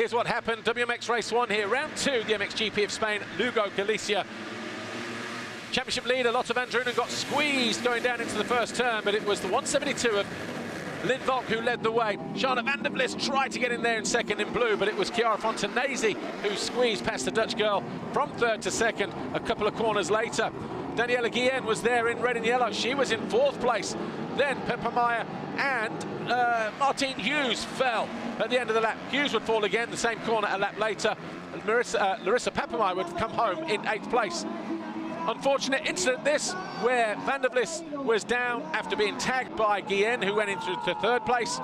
Here's what happened. WMX race 1 here, round 2, the MXGP of Spain, Lugo, Galicia. Championship leader Lotte van Drunen got squeezed going down into the first turn, but it was the 172 of Lynn Volk who led the way. Charlotte van der Vlis tried to get in there in second in blue, but it was Chiara Fontanesi who squeezed past the Dutch girl from third to second a couple of corners later. Daniela Guillen was there in red and yellow. She was in fourth place. Then Pepper Meyer and Martine Hughes fell at the end of the lap. Hughes would fall again, the same corner a lap later. Larissa Papenmeijer would come home in eighth place. Unfortunate incident this, where van der Vlis was down after being tagged by Guillen, who went into third place.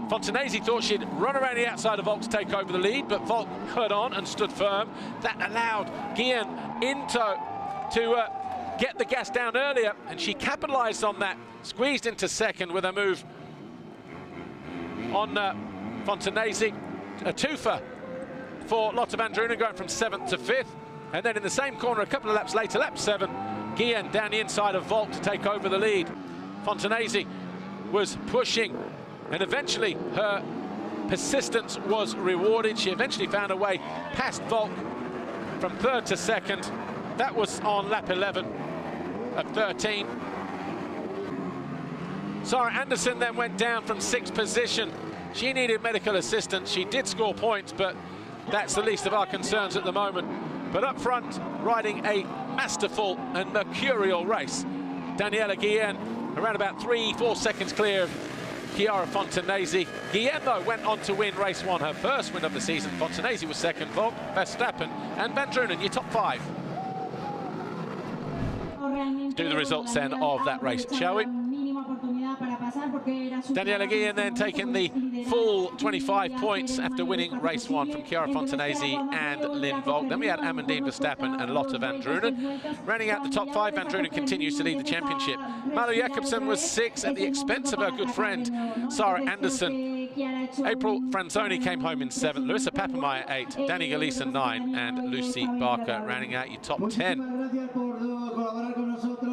Fontanesi thought she'd run around the outside of Volk to take over the lead, but Volk held on and stood firm. That allowed Guillen to get the gas down earlier, and she capitalized on that, squeezed into second with a move on Fontanesi. A twofer for Lotte van Drunen, going from 7th to 5th. And then in the same corner, a couple of laps later, lap 7, Guillen down the inside of Volk to take over the lead. Fontanesi was pushing, and eventually her persistence was rewarded. She eventually found a way past Volk from 3rd to 2nd. That was on lap 11 of 13. Sarah Anderson then went down from 6th position. She needed medical assistance. She did score points, but that's the least of our concerns at the moment. But up front, riding a masterful and mercurial race, Daniela Guillen, around about 3-4 seconds clear of Chiara Fontanesi. Guillen, though, went on to win race 1, her first win of the season. Fontanesi was second, Volk, Verstappen, and van Drunen, your top 5. Do the results then of that race, shall we? Daniela Guillen then taking the full 25 points after winning race 1 from Chiara Fontanesi and Lynn Volk. Then we had Amandine Verstappen and Lotte van Drunen. Rounding out the top 5, van Drunen continues to lead the championship. Malu Jacobsen was 6th at the expense of her good friend, Sarah Anderson. April Franzoni came home in 7th, Larissa Papenmeijer 8th, Danny Gleeson 9th, and Lucy Barker rounding out your top 10.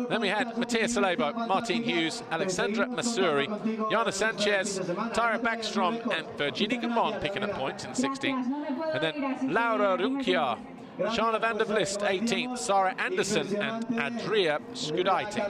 Then we had Mattia Salebo, Martine Hughes, Alexandra Masuri, Jana Sanchez, Tyra Backstrom, and Virginie Gamon picking up points in 16th. And then Laura Runkiar, Shana van der Vlist 18th, Sarah Anderson, and Adria Scudaiti.